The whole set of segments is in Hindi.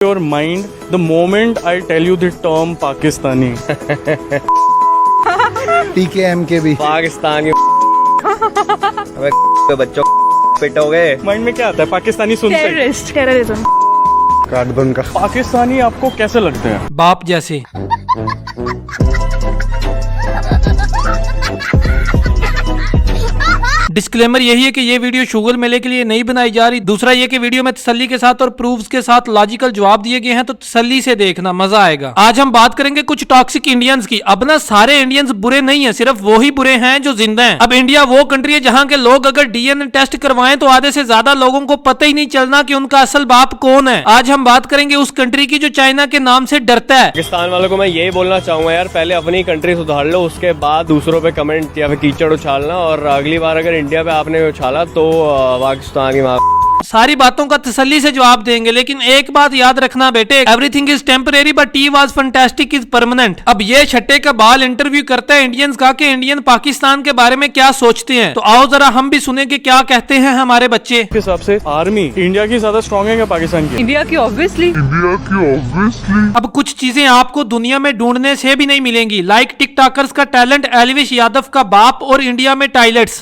your mind the moment I tell you the term Pakistani. PKM के भी पाकिस्तान के अबे बच्चों फिट हो गए। माइंड में क्या आता है पाकिस्तानी सुनते ही? टेररिज्म। कार्डबन का पाकिस्तानी आपको कैसे लगते हैं? बाप जैसे। डिस्क्लेमर यही है कि ये वीडियो शुगर मेले के लिए नहीं बनाई जा रही। दूसरा ये कि वीडियो में तसल्ली के साथ और प्रूफ्स के साथ लॉजिकल जवाब दिए गए हैं, तो तसल्ली से देखना, मजा आएगा। आज हम बात करेंगे कुछ टॉक्सिक इंडियंस की। अब ना सारे इंडियंस बुरे नहीं है, सिर्फ वो ही बुरे हैं जो जिंदा हैं। अब इंडिया वो कंट्री है जहां के लोग अगर डीएनए टेस्ट करवाएं तो आधे से ज्यादा लोगों को पता ही नहीं चलना कि उनका असल बाप कौन है। आज हम बात करेंगे उस कंट्री की जो चाइना के नाम से डरता है। पाकिस्तान वालों को मैं यही बोलना चाहूंगा यार, पहले अपनी कंट्री सुधार लो, उसके बाद दूसरों पे कमेंट या फिर कीचड़ उछालना। और अगली बार अगर इंडिया पे आपने उछाला तो पाकिस्तान की सारी बातों का तसल्ली से जवाब देंगे, लेकिन एक बात याद रखना बेटे, everything is temporary but tea was fantastic is permanent. अब ये छठे का बाल इंटरव्यू करता है इंडियंस का कि इंडियन पाकिस्तान के बारे में क्या सोचते हैं। तो आओ जरा हम भी सुने कि क्या कहते हैं हमारे बच्चे। के हिसाब से आर्मी इंडिया की ज्यादा स्ट्रांग है क्या पाकिस्तान की? इंडिया की ऑब्वियसली। अब कुछ चीजें आपको दुनिया में ढूंढने से भी नहीं मिलेंगी, लाइक टिकटॉकर्स का टैलेंट, एलविश यादव का बाप और इंडिया में टॉयलेट्स।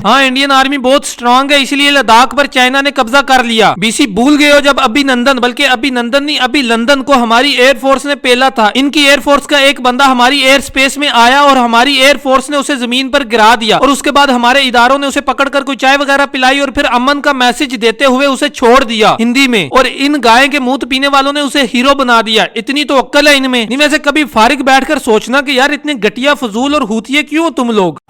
हाँ, इंडियन आर्मी बहुत स्ट्रांग है, इसलिए लद्दाख पर चाइना ने कब्जा कर लिया। बीसी भूल गए हो जब अभिनंदन, बल्कि अभिनंदन नहीं अभी लंदन को हमारी एयरफोर्स ने पेला था। इनकी एयरफोर्स का एक बंदा हमारी एयर स्पेस में आया और हमारी एयरफोर्स ने उसे जमीन पर गिरा दिया, और उसके बाद हमारे इदारों ने उसे पकड़कर कोई चाय वगैरह पिलाई और फिर अमन का मैसेज देते हुए उसे छोड़ दिया हिंदी में। और इन गाय के मुंह पीने वालों ने उसे हीरो बना दिया। इतनी तो अक्ल है इनमें। इनमें से कभी फारिग बैठकर सोचना कि यार इतने घटिया, फजूल और हूतिये क्यों हो तुम लोग।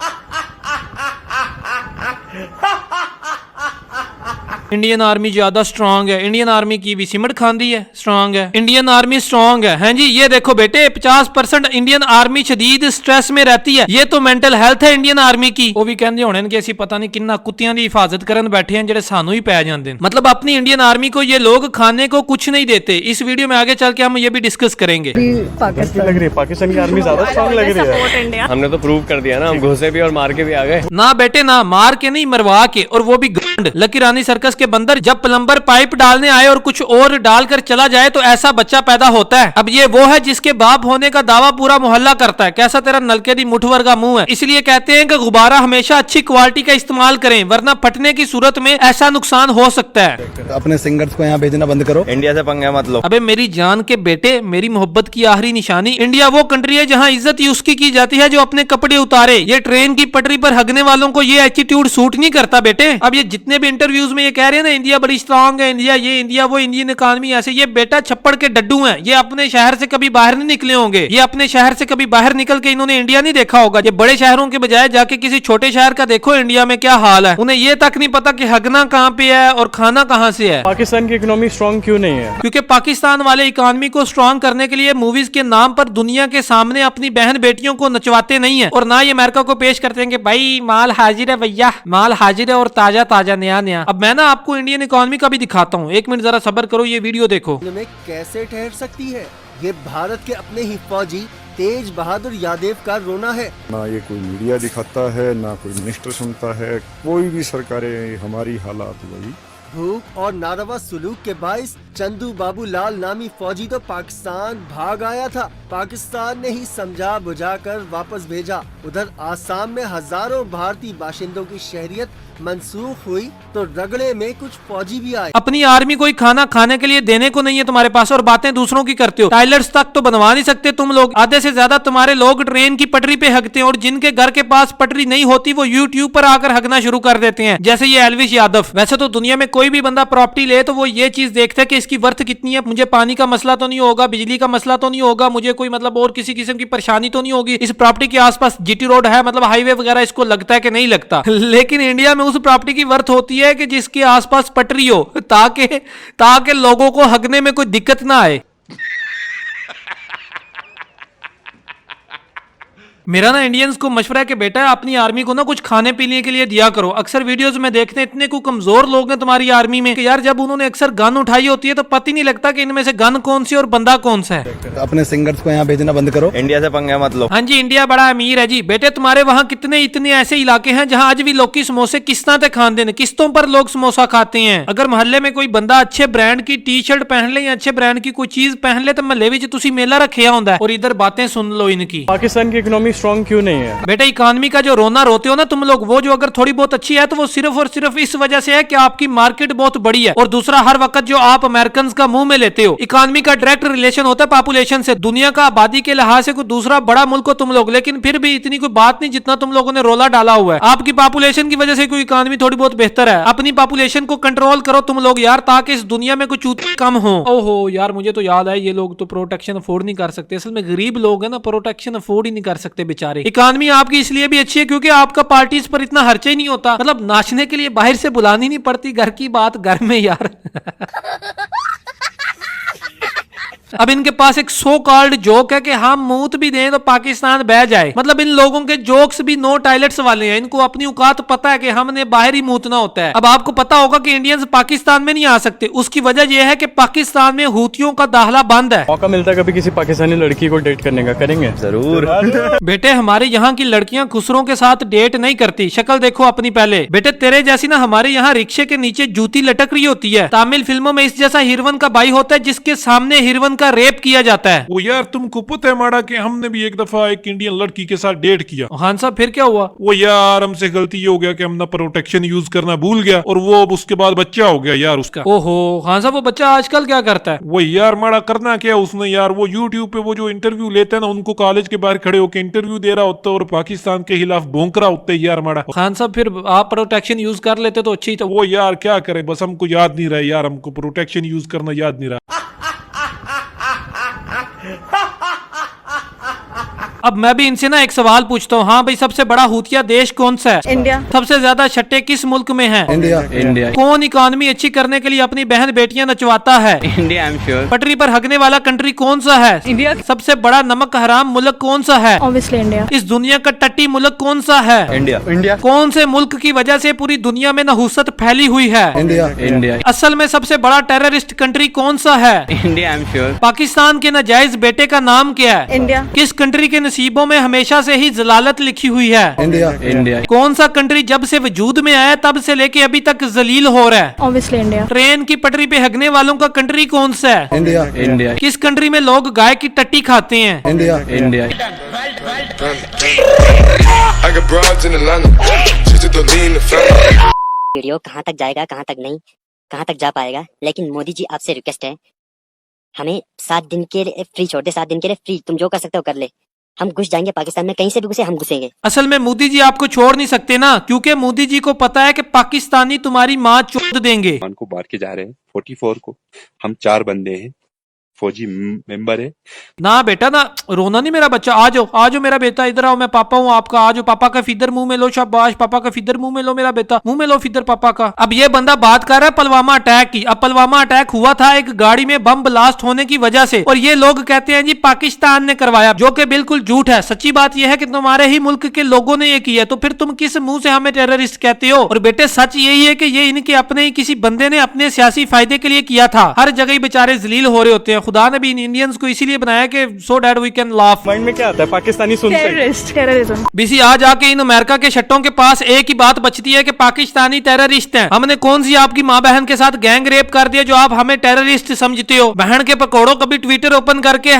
इंडियन आर्मी ज्यादा स्ट्रांग है, इंडियन आर्मी की भी सिमट खांदी है, स्ट्रांग है, इंडियन आर्मी स्ट्रांग है। हैं जी, ये देखो बेटे 50% इंडियन आर्मी शदीद स्ट्रेस में रहती है। ये तो मेंटल हेल्थ है इंडियन आर्मी की। वो भी कहते होने कि असि पता नहीं किन्ना कुत्तियां दी हिफाजत करन बैठे हैं जेडे सानू ही पै जांदे हैं। मतलब अपनी इंडियन आर्मी को ये लोग खाने को कुछ नहीं देते। इस वीडियो में आगे चल के हम ये भी डिस्कस करेंगे। कैसी लग रही है पाकिस्तान की आर्मी? ज्यादा स्ट्रांग लग रही है। इंडिया हमने तो प्रूव कर दिया ना, हम घुसे भी और मार के भी आ गए। ना बेटे ना, मार के नहीं, मरवा के, और वो भी गंड। लकी रानी सर्कस के बंदर जब प्लम्बर पाइप डालने आए और कुछ और डालकर चला जाए तो ऐसा बच्चा पैदा होता है। अब ये वो है जिसके बाप होने का दावा पूरा मोहल्ला करता है। कैसा तेरा नलके दी मुठ वर्गा मुंह है। इसलिए कहते हैं कि गुब्बारा हमेशा अच्छी क्वालिटी का इस्तेमाल करें, वरना फटने की सूरत में ऐसा नुकसान हो सकता है। अपने सिंगर्स को यहाँ भेजना बंद करो। इंडिया से पंगा मत लो। अबे मेरी जान के बेटे, मेरी मोहब्बत की आखिरी निशानी। इंडिया वो कंट्री है जहाँ इज्जत ही उसकी की जाती है जो अपने कपड़े उतारे। ये ट्रेन की पटरी पर हगने वालों को ये एटीट्यूड सूट नहीं करता बेटे। अब ये जितने भी इंटरव्यूज में ये कह रहे हैं ना इंडिया बड़ी स्ट्रांग है, इंडिया ये, इंडिया वो, इंडियन इकॉनमी ऐसे, ये बेटा छप्पड़ के डड्डू हैं। ये अपने शहर से कभी बाहर नहीं निकले होंगे। ये अपने शहर से कभी बाहर निकल के इन्होंने इंडिया नहीं देखा होगा। ये बड़े शहरों के बजाय जाके किसी छोटे शहर का देखो इंडिया में क्या हाल है। उन्हें ये तक नहीं पता कि हगना कहाँ पे है और खाना कहाँ से है। पाकिस्तान की इकोनॉमी स्ट्रांग क्यों नहीं है? क्योंकि पाकिस्तान वाले इकोनॉमी को स्ट्रांग करने के लिए मूवीज के नाम पर दुनिया के सामने अपनी बहन बेटियों को नचवाते नहीं है, और ना ये अमेरिका को पेश करते हैं कि भाई माल हाजिर है, भैया माल हाजिर है और ताजा ताजा नया नया। अब मैं ना आपको इंडियन इकोनॉमी का भी दिखाता हूँ, एक मिनट जरा सब्र करो, ये वीडियो देखो। में कैसे ठहर सकती है? ये भारत के अपने ही फौजी तेज बहादुर यादव का रोना है। ना ये कोई मीडिया दिखाता है, ना कोई मिनिस्टर सुनता है, कोई भी सरकारें। हमारी हालात वही। भूख और नारवा सुलूक के बाइस चंदू बाबू लाल नामी फौजी तो पाकिस्तान भाग आया था। पाकिस्तान ने ही समझा बुझाकर वापस भेजा। उधर आसाम में हजारों भारतीय बाशिंदों की शहरियत मंसूख हुई तो रगड़े में कुछ फौजी भी आए। अपनी आर्मी कोई खाना खाने के लिए देने को नहीं है तुम्हारे पास, और बातें दूसरों की करते हो। टॉयलेट्स तक तो बनवा नहीं सकते तुम लोग। आधे से ज्यादा तुम्हारे लोग ट्रेन की पटरी पे हगते हैं, और जिनके घर के पास पटरी नहीं होती वो यूट्यूब पर आकर हगना शुरू कर देते हैं, जैसे ये एलविश यादव। वैसे तो दुनिया में कोई भी बंदा प्रॉपर्टी ले तो वो ये चीज देखता है कि इसकी वर्थ कितनी है। मुझे पानी का मसला तो नहीं होगा, बिजली का मसला तो नहीं होगा, मुझे कोई मतलब और किसी किस्म की परेशानी तो नहीं होगी, इस प्रॉपर्टी के आसपास जीटी रोड है, मतलब हाईवे वगैरह इसको लगता है कि नहीं लगता। लेकिन इंडिया में उस प्रॉपर्टी की वर्थ होती है कि जिसके आसपास पटरी हो, ताकि लोगों को हगने में कोई दिक्कत ना आए। मेरा ना इंडियंस को मशवरा है कि बेटा अपनी आर्मी को ना कुछ खाने पीने के लिए दिया करो। अक्सर वीडियोस में देखते हैं इतने को कमजोर लोग हैं तुम्हारी आर्मी में कि यार जब उन्होंने अक्सर गन उठाई होती है तो पता ही नहीं लगता कि इनमें से गन कौन सी और बंदा कौन सा है। अपने सिंगर्स को यहाँ भेजना बंद करो। इंडिया से पंगा मत लो। हाँ जी, इंडिया बड़ा अमीर है जी। बेटे तुम्हारे वहाँ कितने इतने ऐसे इलाके हैं जहाँ आज भी लोग की समोसे किस्तां ते खाते हैं, किस्तों पर लोग समोसा खाते हैं। अगर मोहल्ले में कोई बंदा अच्छे ब्रांड की टी शर्ट पहन ले या अच्छे ब्रांड की कोई चीज पहन ले तो महल्ले विच तुसी मेला रखिया होंदा है और इधर बातें सुन लो इनकी। पाकिस्तान की इकोनॉमी स्ट्रॉन्ग क्यों नहीं है? बेटा इकोनॉमी का जो रोना रोते हो ना तुम लोग, वो जो अगर थोड़ी बहुत अच्छी है तो वो सिर्फ और सिर्फ इस वजह से है कि आपकी मार्केट बहुत बड़ी है और दूसरा हर वक्त जो आप अमेरिकन का मुंह में लेते हो। इकोनॉमी का डायरेक्ट रिलेशन होता है पॉपुलेशन से। दुनिया का आबादी के लिहाज से कोई दूसरा बड़ा मुल्क हो तुम लोग, लेकिन फिर भी इतनी कोई बात नहीं जितना तुम लोगों ने रोला डाला हुआ है। आपकी पॉपुलेशन की वजह से कोई इकोनॉमी थोड़ी बहुत बेहतर है। अपनी पॉपुलेशन को कंट्रोल करो तुम लोग यार, ताकि इस दुनिया में कोई चूत कम हो। ओहो यार, मुझे तो याद है ये लोग तो प्रोटेक्शन अफोर्ड नहीं कर सकते। असल में गरीब लोग हैं ना, प्रोटेक्शन अफोर्ड ही नहीं कर सकते बेचारे। इकोनॉमी आपकी इसलिए भी अच्छी है क्योंकि आपका पार्टीज पर इतना खर्चा ही नहीं होता। मतलब नाचने के लिए बाहर से बुलानी नहीं पड़ती, घर की बात घर में यार। अब इनके पास एक सो कॉल्ड जोक है कि हम मूत भी दें तो पाकिस्तान बह जाए। मतलब इन लोगों के जोक्स भी नो टॉयलेट्स वाले हैं। इनको अपनी औकात पता है कि हमने बाहर ही मूतना होता है। अब आपको पता होगा कि इंडियंस पाकिस्तान में नहीं आ सकते। उसकी वजह यह है कि पाकिस्तान में हूतियों का दाखला बंद है। मौका मिलता है कभी किसी पाकिस्तानी लड़की को डेट करने का, करेंगे? जरूर। बेटे हमारे यहाँ की लड़कियां खुसरों के साथ डेट नहीं करती। शक्ल देखो अपनी पहले। बेटे तेरे जैसी ना हमारे यहाँ रिक्शे के नीचे जूती लटक रही होती है। तमिल फिल्मों में इस जैसा हीरोइन का भाई होता है जिसके सामने हीरोइन का रेप किया जाता है। वो यार तुमको पता है माड़ा कि हमने भी एक दफा एक इंडियन लड़की के साथ डेट किया। खान साहब फिर क्या हुआ? वो यार हमसे गलती ये हो गया कि हम ना प्रोटेक्शन यूज करना भूल गया और वो अब उसके बाद बच्चा हो गया यार उसका। ओहो खान साहब, वो बच्चा आजकल क्या करता है? वो यार माड़ा करना क्या उसने यार, वो यूट्यूब पे वो जो इंटरव्यू लेते हैं ना, उनको कॉलेज के बाहर खड़े होकर इंटरव्यू दे रहा होता है और पाकिस्तान के खिलाफ भोंक रहा होता है यार माड़ा। खान साहब फिर आप प्रोटेक्शन यूज कर लेते तो अच्छी था। वो यार क्या करे, बस हमको याद नहीं रहा यार, हमको प्रोटेक्शन यूज करना याद नहीं रहा। अब मैं भी इनसे ना एक सवाल पूछता हूँ। हाँ भाई, सबसे बड़ा हूतिया देश कौन सा है? इंडिया। सबसे ज्यादा छट्टे किस मुल्क में हैं? इंडिया। इंडिया। कौन इकोनॉमी अच्छी करने के लिए अपनी बहन बेटियां नचवाता है? India, I am sure. पटरी पर हगने वाला कंट्री कौन सा है? इंडिया। सबसे बड़ा नमक हराम मुल्क कौन सा है? Obviously India. इस दुनिया का टट्टी मुल्क कौन सा है? इंडिया। इंडिया। कौन से मुल्क की वजह से पूरी दुनिया में नहुसत फैली हुई है? इंडिया। इंडिया। असल में सबसे बड़ा टेररिस्ट कंट्री कौन सा है? India, I am sure. Pakistan के नाजायज बेटे का नाम क्या है? इंडिया। किस कंट्री के नसीबों में हमेशा से ही जलालत लिखी हुई है? इंडिया। इंडिया। कौन सा कंट्री जब से वजूद में आया तब से लेके अभी तक जलील हो रहा है? Obviously India. ट्रेन की पटरी पे हगने वालों का कंट्री कौन सा है? इंडिया। इंडिया। किस कंट्री में लोग गाय की टट्टी खाते हैं? India. India. I got broads in Atlanta. She's the lean, the family. Video कहाँ तक जाएगा, कहाँ तक नहीं, कहाँ तक जा पाएगा, लेकिन मोदी जी आपसे रिक्वेस्ट है, हमें 7 दिन के लिए फ्री छोड़ दे। 7 दिन के लिए फ्री, तुम जो कर सकते हो कर ले। हम घुस जाएंगे पाकिस्तान में, कहीं से भी घुसे हम घुसेंगे। असल में मोदी जी आपको छोड़ नहीं सकते ना, क्योंकि मोदी जी को पता है कि पाकिस्तानी तुम्हारी माँ चोद देंगे। को बांट के जा रहे हैं 44 को। हम 4 बंदे हैं, फौजी मेंबर है। ना बेटा ना, रोना नहीं मेरा बच्चा। आ जाओ मेरा बेटा, इधर आओ, मैं पापा हूँ आपका। आ जाओ, पापा का फिदर मुंह में लो। शाबाश, पापा का फिदर मुंह में लो मेरा बेटा, मुंह में लो फिदर पापा का। अब ये बंदा बात कर रहा है पुलवामा अटैक की। अब पुलवामा अटैक हुआ था एक गाड़ी में बम ब्लास्ट होने की वजह से, और ये लोग कहते हैं जी पाकिस्तान ने करवाया, जो कि बिल्कुल झूठ है। सच्ची बात यह है कि तुम्हारे ही मुल्क के लोगों ने ये किया, तो फिर तुम किस मुंह से हमें टेररिस्ट कहते हो? और बेटे सच यही है कि ये इनके अपने ही किसी बंदे ने अपने सियासी फायदे के लिए किया था। हर जगह ही बेचारे जलील हो रहे होते हैं। खुदा ने भी इन इंडियंस को इसीलिए बनाया कि so that we can laugh. Mind में क्या आता है पाकिस्तानी सुनते? टेररिज्म। बीसी आज आके इन अमेरिका के शट्टों के पास एक ही बात बचती है कि पाकिस्तानी टेररिस्ट हैं। हमने कौन सी आपकी माँ बहन के साथ गैंग रेप कर दिया जो आप हमें टेररिस्ट समझते हो? बहन के पकौड़ों, कभी ट्विटर ओपन करके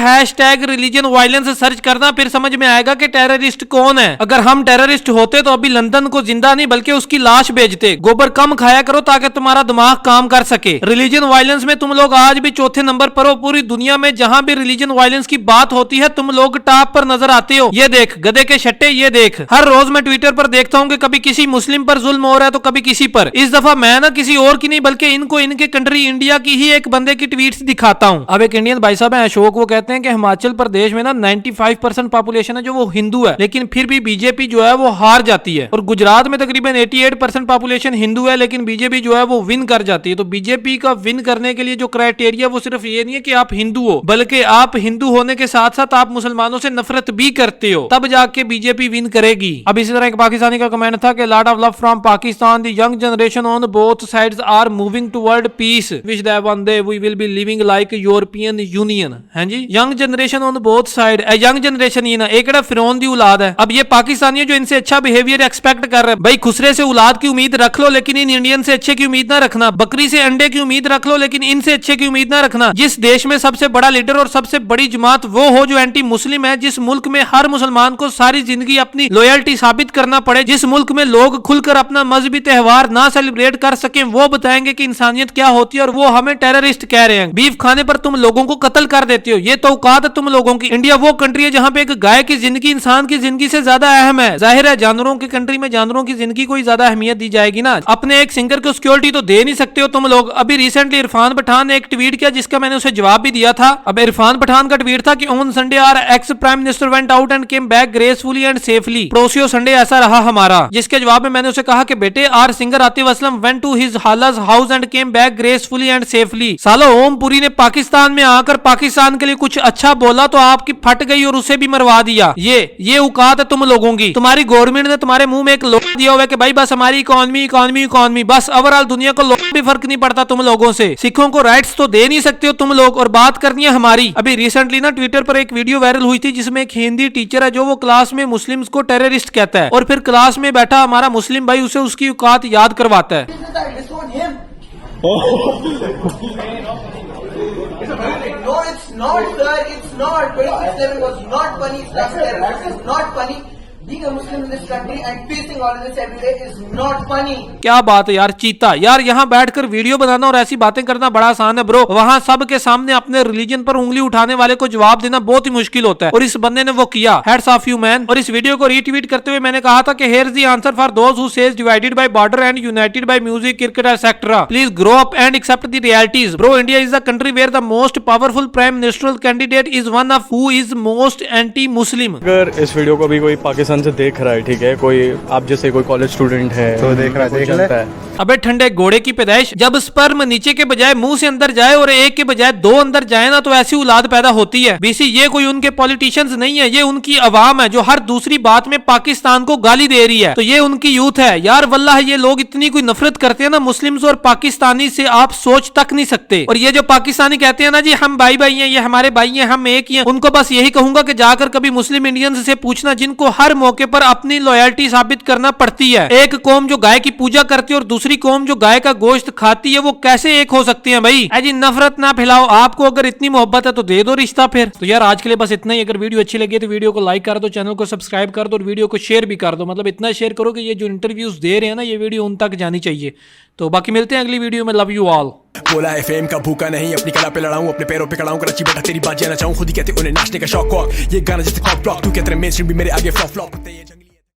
#रिलीजन वायलेंस सर्च करना, फिर समझ में आएगा कि टेररिस्ट कौन है। अगर हम टेररिस्ट होते तो अभी लंदन को जिंदा नहीं बल्कि उसकी लाश भेजते। गोबर कम खाया करो ताकि तुम्हारा दिमाग काम कर सके। रिलीजन वायलेंस में तुम लोग आज भी चौथे नंबर पर हो। पूरी दुनिया में जहां भी रिलीजन वायलेंस की बात होती है तुम लोग टॉप पर नजर आते हो। ये देख गधे के शट्टे, ये देख। हर रोज मैं ट्विटर पर देखता हूँ कि कभी किसी मुस्लिम पर जुल्म हो रहा है तो कभी किसी पर। इस दफा मैं ना किसी और की नहीं बल्कि इनको इनके कंट्री इंडिया की ही एक बंदे की ट्वीट्स दिखाता हूँ। अब एक इंडियन भाई साहब है अशोक, वो कहते हैं कि हिमाचल प्रदेश में ना 95% पॉपुलेशन है जो वो हिंदू है, लेकिन फिर भी बीजेपी जो है वो हार जाती है। और गुजरात में तकरीबन 88% पॉपुलेशन हिंदू है, लेकिन बीजेपी जो है वो विन कर जाती है। तो बीजेपी का विन करने के लिए जो क्राइटेरिया वो सिर्फ ये नहीं है कि आप आप हिंदू हो, बल्कि आप हिंदू होने के साथ साथ आप मुसलमानों से नफरत भी करते हो, तब जाके बीजेपी विन करेगी। अब इसी तरह एक पाकिस्तानी का कमेंट था कि lot of love from Pakistan, the young generation on both sides are moving toward peace, which that one day we will be living like European Union. हैं जी, young generation on both side, young generation ये ना एक फिरौन दी औलाद है। अब ये पाकिस्तानी जो इनसे अच्छा बिहेवियर एक्सपेक्ट कर रहे हैं, भाई खुसरे से औलाद की उम्मीद रख लो लेकिन इन इंडियन से अच्छे की उम्मीद ना रखना, बकरी से अंडे की उम्मीद रख लो लेकिन इनसे अच्छे की उम्मीद ना रखना। जिस देश में सबसे बड़ा लीडर और सबसे बड़ी जमात वो हो जो एंटी मुस्लिम है, जिस मुल्क में हर मुसलमान को सारी जिंदगी अपनी लॉयल्टी साबित करना पड़े, जिस मुल्क में लोग खुलकर अपना मजहबी त्योहार ना सेलिब्रेट कर सके, वो बताएंगे कि इंसानियत क्या होती है और वो हमें टेररिस्ट कह रहे हैं। बीफ खाने पर तुम लोगों को कत्ल कर देते हो, ये तो औकात है तुम लोगों की। इंडिया वो कंट्री है जहां पे एक गाय की जिंदगी इंसान की जिंदगी से ज्यादा अहम है। जाहिर है जानवरों की कंट्री में जानवरों की जिंदगी को ज्यादा अहमियत दी जाएगी ना। अपने एक सिंगर को सिक्योरिटी तो दे नहीं सकते हो तुम लोग। अभी रिसेंटली इरफान पठान ने एक ट्वीट किया जिसका मैंने उसे जवाब भी दिया था। अब इरफान पठान का ट्वीट था कि on Sunday our ex prime minister went out and came back gracefully and safely, पड़ोसियों संडे ऐसा रहा हमारा। जिसके जवाब में मैंने उसे कहा कि बेटे are singer Atif Aslam went to his हालाज house and came back gracefully and safely. सालो ओम पुरी ने पाकिस्तान में आकर पाकिस्तान के लिए कुछ अच्छा बोला तो आपकी फट गई और उसे भी मरवा दिया। ये औकात है तुम लोगों की। तुम्हारी गवर्नमेंट ने तुम्हारे मुंह में एक लोहा दिया हुआ है कि भाई बस हमारी इकोनॉमी इकोनॉमी इकोनॉमी, बस ओवरऑल दुनिया को लोहा भी फर्क नहीं पड़ता तुम लोगों से। सिखों को राइट्स तो दे नहीं सकते हो तुम लोग और बात करनी है हमारी। अभी रिसेंटली ना ट्विटर पर एक वीडियो वायरल हुई थी जिसमें एक हिंदी टीचर है जो वो क्लास में मुस्लिम्स को टेररिस्ट कहता है और फिर क्लास में बैठा हमारा मुस्लिम भाई उसे उसकी औकात याद करवाता है। No, it's not, sir. It's not. 26/11 was not funny. Islam terrorist is not funny. Being a Muslim in this country and facing all of this every day is not funny. क्या बात है यार चीता, यार यहाँ बैठकर वीडियो बनाना और ऐसी बातें करना बड़ा आसान है ब्रो। वहाँ सब के सामने अपने रिलीजन पर उंगली उठाने वाले को जवाब देना बहुत ही मुश्किल होता है और इस बंदे ने वो किया। Heads of you man. और इस वीडियो को रीट्वीट करते हुए मैंने कहा था कि here is the answer for those who says divided by border and united by music cricket etcetera. Please grow up and accept the realities bro. India is the country where the most powerful prime ministerial candidate is one of who is most anti Muslim. अगर इस वीडियो को भी कोई पाकिस्तान से देख रहा है, ठीक है, कोई आप जैसे कोई कॉलेज स्टूडेंट है तो देख रहा है। अबे ठंडे घोड़े की पैदाइश, जब स्पर्म नीचे के बजाय मुंह से अंदर जाए और एक के बजाय दो अंदर जाए ना तो ऐसी औलाद पैदा होती है। बीसी ये कोई उनके पॉलिटिशियंस नहीं है, ये उनकी अवाम है जो हर दूसरी बात में पाकिस्तान को गाली दे रही है। तो ये उनकी यूथ है यार। वल्लाह ये लोग इतनी कोई नफरत करते हैं ना मुस्लिम्स और पाकिस्तानी से, आप सोच तक नहीं सकते। और ये जो पाकिस्तानी कहते हैं ना जी हम भाई भाई हैं, ये हमारे भाई हैं, हम एक ही हैं, उनको बस यही कहूंगा कि जाकर कभी मुस्लिम इंडियंस से पूछना जिनको हर मौके पर अपनी लॉयल्टी साबित करना पड़ती है। एक कौम जो गाय की पूजा करती है और दूसरी कौम जो गाय का गोश्त खाती है, वो कैसे एक हो सकती है भाई? जी नफरत ना फैलाओ। आपको अगर इतनी मोहब्बत है तो दे दो रिश्ता फिर। तो यार आज के लिए बस इतना ही। अगर वीडियो अच्छी लगी तो वीडियो को लाइक कर दो, चैनल को सब्सक्राइब कर दो और वीडियो को शेयर भी कर दो। मतलब इतना शेयर करो कि ये जो इंटरव्यूज दे रहे हैं ना ये वीडियो उन तक जानी चाहिए। तो बाकी मिलते हैं अगली वीडियो में। Love you all. बोला है फेम का भूखा नहीं, अपनी कला पे लड़ाऊं, अपने पैरों पे खड़ा हूं, कराची बैठा तेरी बात जाना चाहूं। खुद ही कहते उन्हें नाचने का शौक हो, ये गाना जैसे कॉक ब्लॉक, तू कहते मेन स्ट्रीम भी मेरे आगे फ्लॉप फ्लॉप होते हैं।